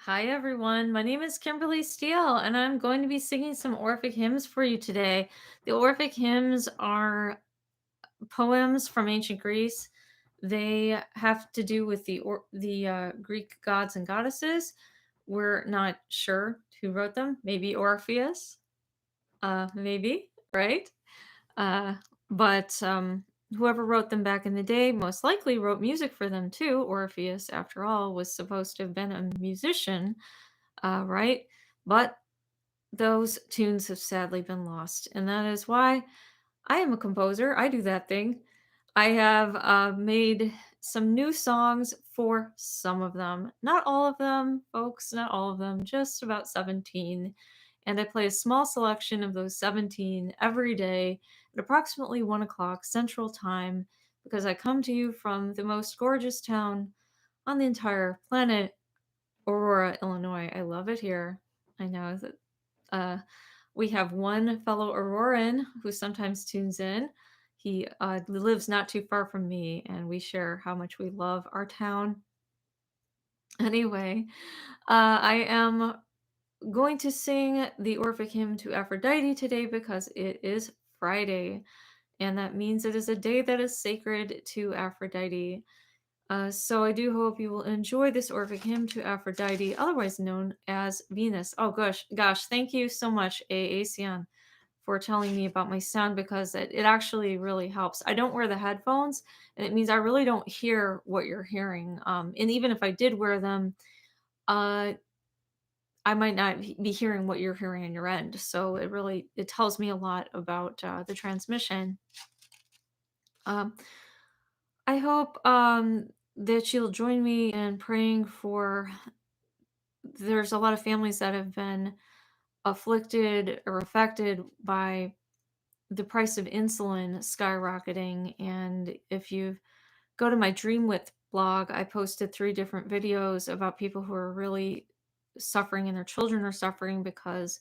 Hi everyone, my name is Kimberly Steele and I'm going to be singing some Orphic hymns for you today. The Orphic hymns are poems from ancient Greece. They have to do with the Greek gods and goddesses. We're not sure who wrote them. Maybe Orpheus, maybe, right? Uh, but whoever wrote them back in the day most likely wrote music for them too. Orpheus, after all, was supposed to have been a musician, right? But those tunes have sadly been lost, and that is why I am a composer. I do that thing. I have made some new songs for some of them. Not all of them, folks, not all of them, just about 17. And I play a small selection of those 17 every day at approximately 1 o'clock Central Time because I come to you from the most gorgeous town on the entire planet, Aurora, Illinois. I love it here. I know that uh, we have one fellow Auroran who sometimes tunes in. He lives not too far from me, and we share how much we love our town. Anyway, I am going to sing the Orphic hymn to Aphrodite today because it is Friday, and that means it is a day that is sacred to Aphrodite. So I do hope you will enjoy this Orphic hymn to Aphrodite, otherwise known as Venus. Oh gosh, thank you so much, Aasian, for telling me about my sound because it actually really helps. I don't wear the headphones, and it means I really don't hear what you're hearing. And even if I did wear them, uh, I might not be hearing what you're hearing on your end. So it tells me a lot about the transmission. Um, I hope that you'll join me in praying for. There's a lot of families that have been afflicted or affected by the price of insulin skyrocketing. And if you go to my Dreamwidth blog, I posted 3 different videos about people who are really suffering and their children are suffering because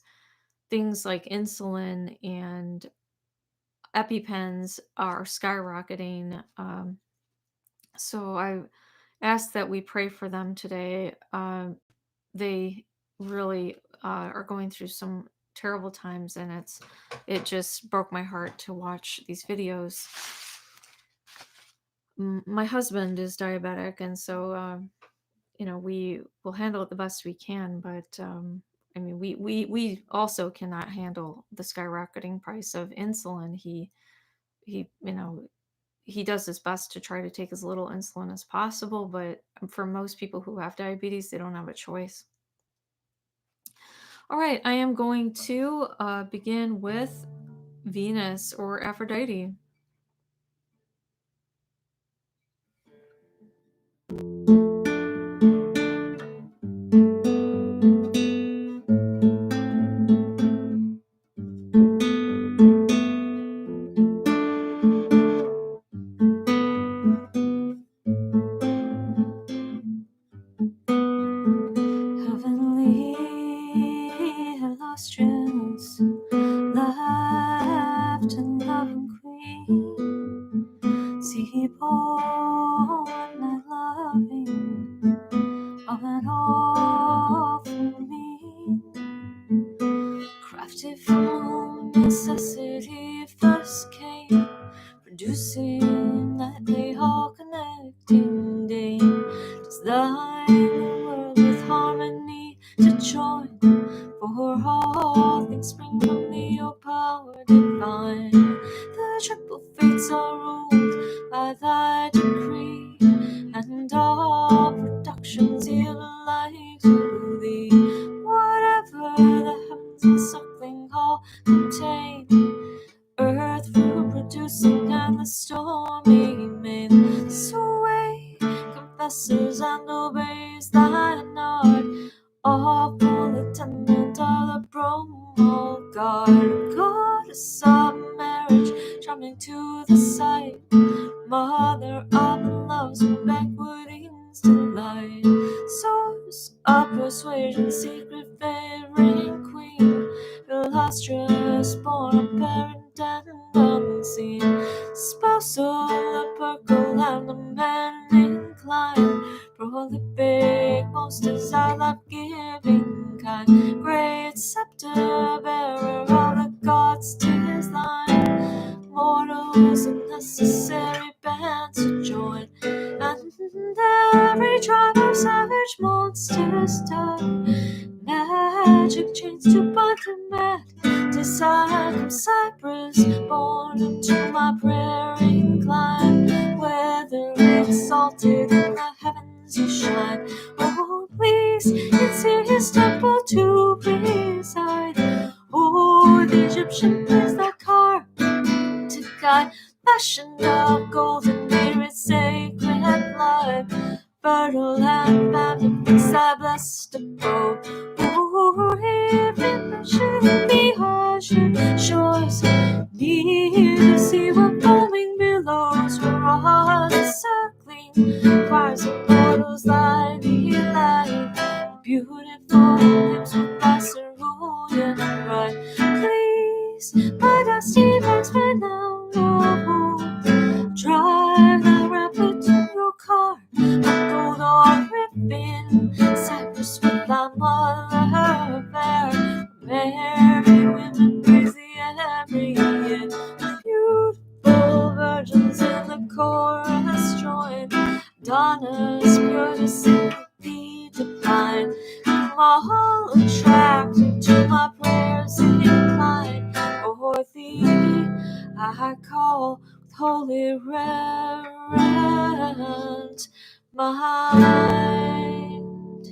things like insulin and EpiPens are skyrocketing. So I ask that we pray for them today. They really are going through some terrible times, and it just broke my heart to watch these videos. My husband is diabetic, and so we will handle it the best we can. But I mean, we also cannot handle the skyrocketing price of insulin. He he does his best to try to take as little insulin as possible, but for most people who have diabetes, they don't have a choice. All right, I am going to begin with Venus or Aphrodite. Heavenly illustrious, left and loving queen, see born and loving of an awful mean, crafted from necessity first came, producing that day all connecting dame. 'Tis thine the world with harmony to join, for all things spring from thee, O power divine. The triple fates are ruled by thy decree, and all productions yield alike to thee. Whatever the heavens and suckling hall contain, earth reproducing and the stormy main, sway confesses and obeys thine art, awful attendant of the Bromo god, goddess of marriage, charming to the sight, mother of love's banqueting's delight, source of persuasion, secret fairing queen, illustrious, born a parent and unseen, spousal, a purple and a man inclined, prolific, most desire life-giving kind, great scepter bearer of the gods 'tis thine. Mortals a necessary band to join, and every tribe of savage monsters die. Magic chains to bind to mad desire from Cyprus, born into my prairie climb. Whether exalted in the heavens you shine, oh please, it's here his temple to reside. Oh, the Egyptian is that car to guide, fashioned of golden mirror, sacred life. Fertile and famine, fix thy blessed abode. Oh, if in the ocean shores, near the sea where foaming billows roar, the circling choirs of mortals lie the light. Beautiful lips with thy cerulean bright. Please, my dusty rags by now no hold. Drive thy rapid to your car, a gold or ribbon, Cyprus with thy mother fair. Merry women praise thee every year. Beautiful virgins in the chorus join. Daughters pure to sing thee divine. All attracted to my prayers incline. For thee I call with holy reverent mind.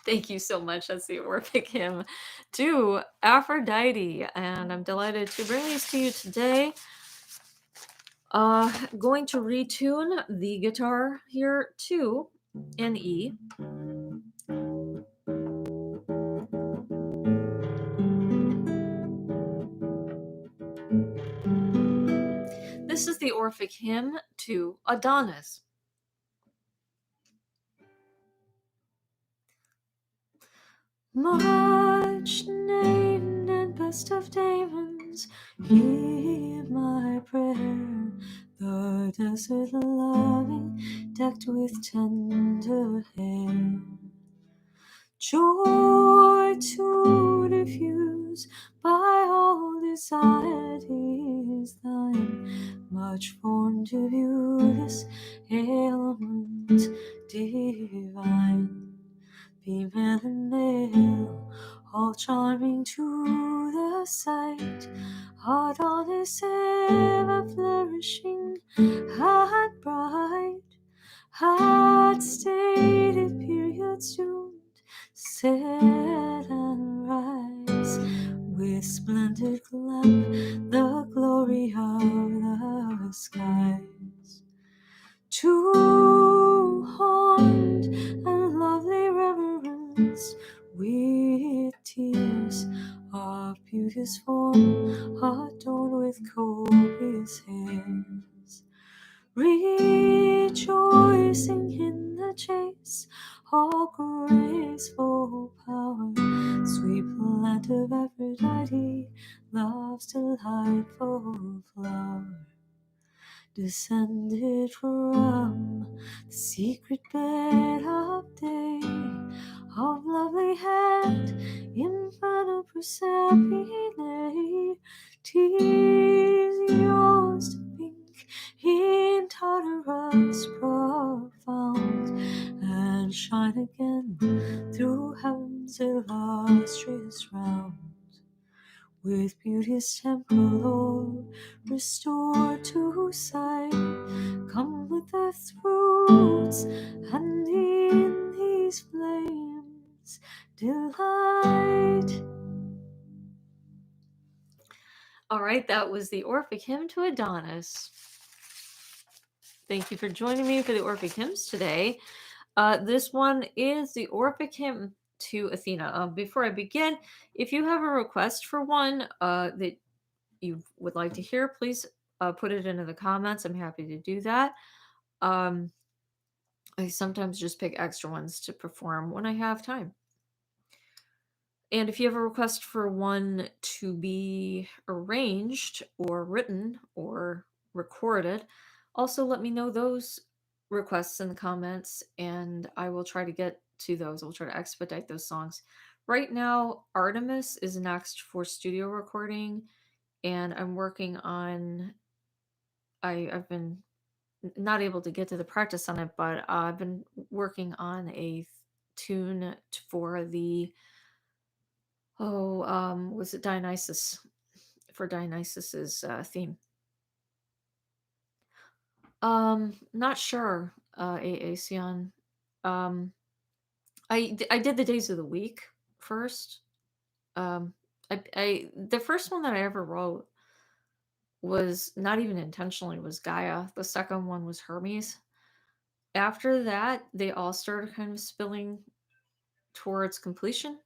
Thank you so much. That's the Orphic Hymn to Aphrodite, and I'm delighted to bring these to you today. Going to retune the guitar here to an E. This is the Orphic Hymn to Adonis. Much named and best of Damons, hear my prayer. The desert loving, decked with tender hair. Joy to diffuse by all desired is thine. Much formed to view this ailment divine. Female and male, all charming to the sight. Adonis ever flourishing and bright, had stated periods doomed, set and rise, with splendid glam, the glory of the skies. To haunt and lovely reverence, with tears of beauteous form, adorned with copious hairs. Rejoicing in the chase, all graceful power, sweet plant of Aphrodite, love's delightful flower. Descended from the secret bed of day, of lovely hand, infernal Proserpine. 'Tis yours to think in Tartarus profound, and shine again through heaven's illustrious round. With beauty's temple o'er restored to sight, come with earth's fruits, and in these flames delight. All right, that was the Orphic Hymn to Adonis. Thank you for joining me for the Orphic Hymns today. This one is the Orphic Hymn to Athena. Before I begin, if you have a request for one that you would like to hear, please put it into the comments. I'm happy to do that. I sometimes just pick extra ones to perform when I have time. And if you have a request for one to be arranged or written or recorded. Also, let me know those requests in the comments, and I will try to get to those. I'll try to expedite those songs. Right now, Artemis is next for studio recording, and I'm working on. I've been not able to get to the practice on it, but I've been working on a tune for the was it Dionysus, for Dionysus's theme. Not sure, Sion. Um, I did the days of the week first. I the first one that I ever wrote was not even intentionally was Gaia. The second one was Hermes. After that, they all started kind of spilling towards completion.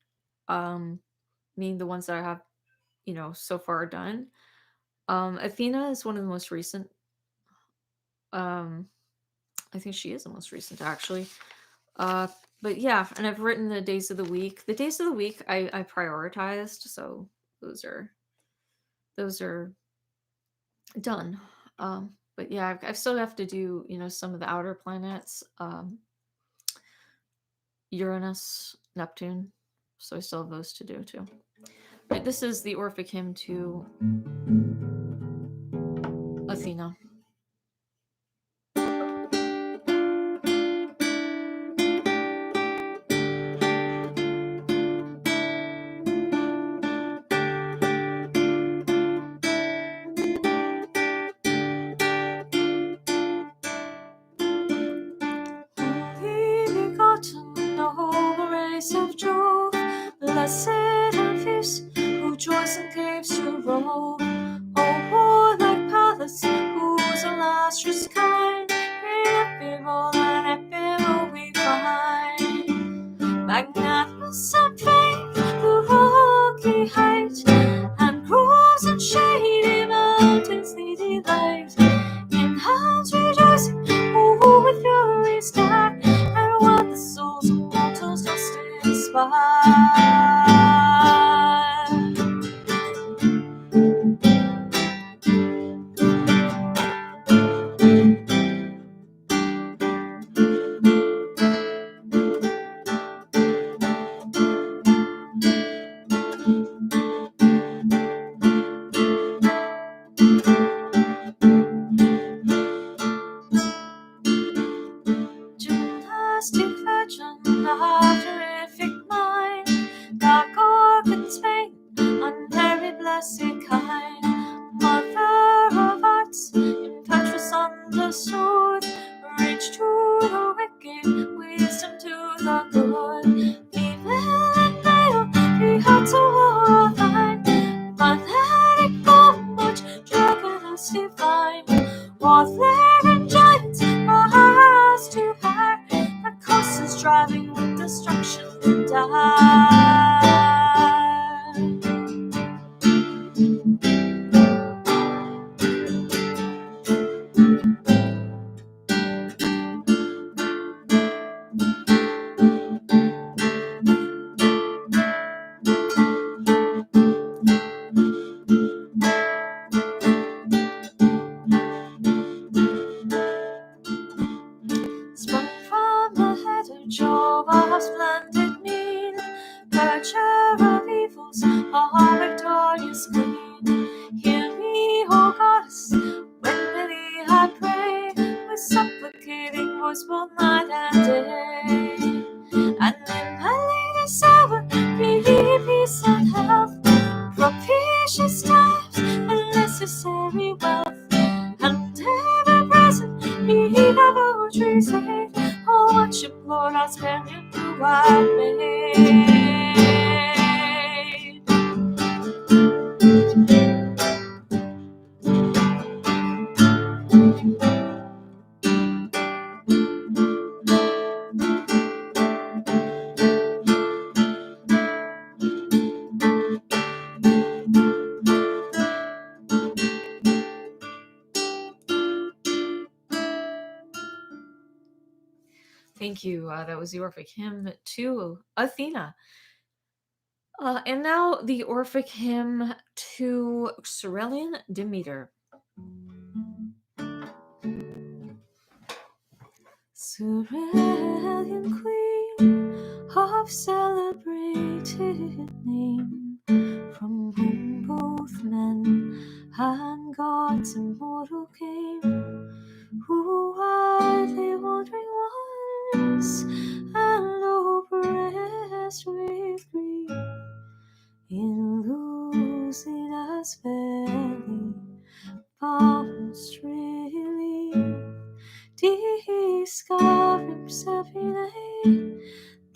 Um, Meaning the ones that I have, so far done. Athena is one of the most recent. Um, I think she is the most recent actually. Uh, but yeah, and I've written the days of the week. The days of the week I prioritized, so those are those are done. But yeah, I still have to do some of the outer planets, Uranus, Neptune. So I still have those to do too. Right, this is the Orphic hymn to Athena. Only begotten, noble race of Jove, blessed and fierce, who joys in caves to rove. O warlike Pallas, whose illustrious kind, irreparable and epical we find. Magnanimous and famed, the rocky height, and groves and shady mountains they delight. In hearts rejoicing, who with fury start, and what the souls of mortals just inspire. Gymnastic virgin, a terrific mind, dark orchids vein, unburied blessed kind, mother of arts, impetuous understood, rich to the wicked, wisdom to the good, female and male, the hearts of war of thine, magnetic bomb, much druggedness divine, warfare and giants, our hearts to her, the cost is driving with destruction to die. Sprung from the head of Jove, our splendid mien, purger of evils, our victorious queen. Hear me, O goddess, when to thee I pray, with supplicating voice both night and day. And in my lady's hour, be peace and health, propitious times and necessary wealth, and ever present be the poetry's aid. Oh, what you Lord, I spare him who I made. Thank you. That was the Orphic hymn to Athena. And now the Orphic hymn to Cerealian Demeter. Cerulean queen of celebrated name, from whom both men and gods immortal came, who are they wandering ones, and oppressed with grief, in Lucida's valley, bounds relief, discovering Persephone,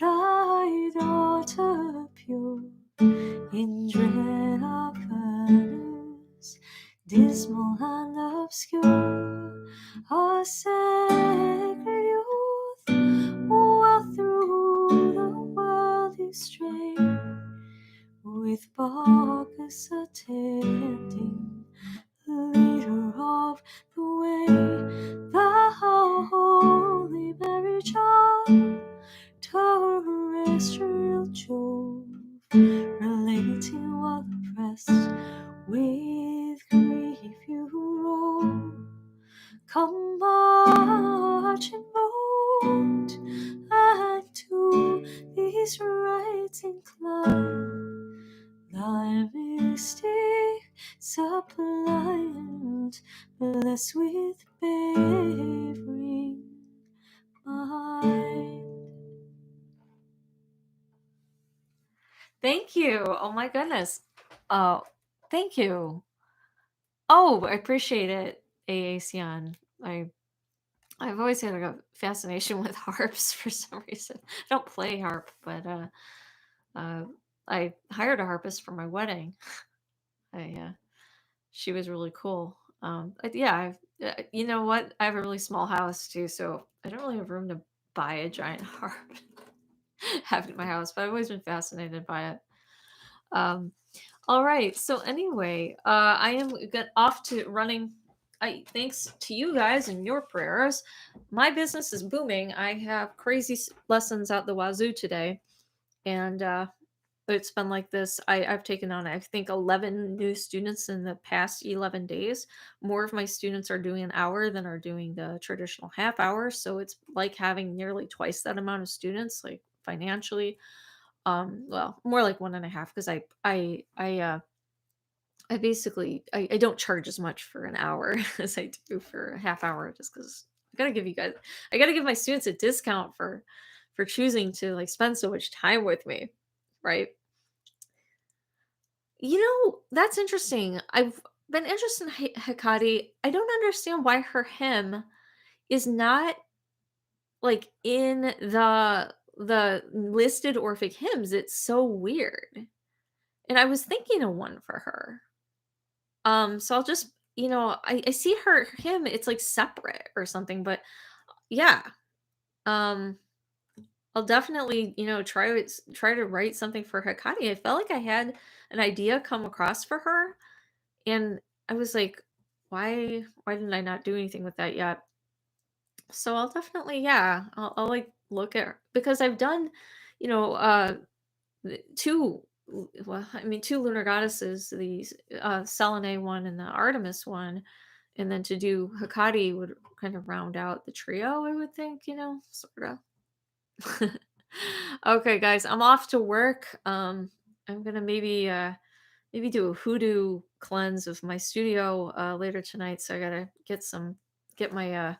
thy daughter pure, in dread of Venus, dismal and obscure, a sacred youth, while through the world you stray, with Bacchus attending, leader of the way, the holy marriage of terrestrial Jove, relating while oppressed with grief you roll. Come marching bold, and to these rites incline, thy mystic suppliant, blessed with bearing mind. Thank you. Oh my goodness. Oh, thank you. Oh, I appreciate it, AACN. I've always had like a fascination with harps for some reason. I don't play harp, but uh, I hired a harpist for my wedding. She was really cool. Yeah, you know what? I have a really small house too, so I don't really have room to buy a giant harp, have it in my house. But I've always been fascinated by it. Um, all right. So anyway, I am off to running. Thanks to you guys and your prayers, my business is booming. I have crazy lessons out the wazoo today, and it's been like this. I've taken on, I think, 11 new students in the past 11 days. More of my students are doing an hour than are doing the traditional half hour. So it's like having nearly twice that amount of students, like financially. Well, more like one and a half, because I basically I don't charge as much for an hour as I do for a half hour, just because I gotta give my students a discount for choosing to like spend so much time with me, right? You know, that's interesting. I've been interested in Hecate. I don't understand why her hymn is not like in the listed Orphic hymns. It's so weird. And I was thinking of one for her. So I'll just, I see her hymn, it's like separate or something, but yeah. Um, I'll definitely, try to write something for Hecate. I felt like I had an idea come across for her, and I was like, why didn't I not do anything with that yet? So I'll definitely, yeah, I'll like look at, because I've done, you know, two, well, I mean, two lunar goddesses, the Selene one and the Artemis one, and then to do Hecate would kind of round out the trio, I would think, sort of. Okay, guys, I'm off to work. I'm gonna maybe do a hoodoo cleanse of my studio later tonight. So I gotta get my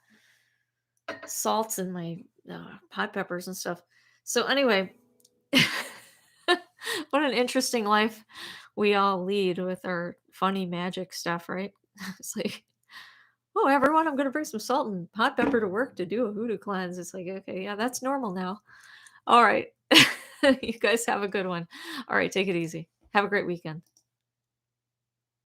salts and my hot peppers and stuff. So anyway, what an interesting life we all lead with our funny magic stuff, right? It's like, oh, everyone, I'm gonna bring some salt and hot pepper to work to do a hoodoo cleanse. It's like, okay, yeah, that's normal now. All right. You guys have a good one. All right, take it easy. Have a great weekend.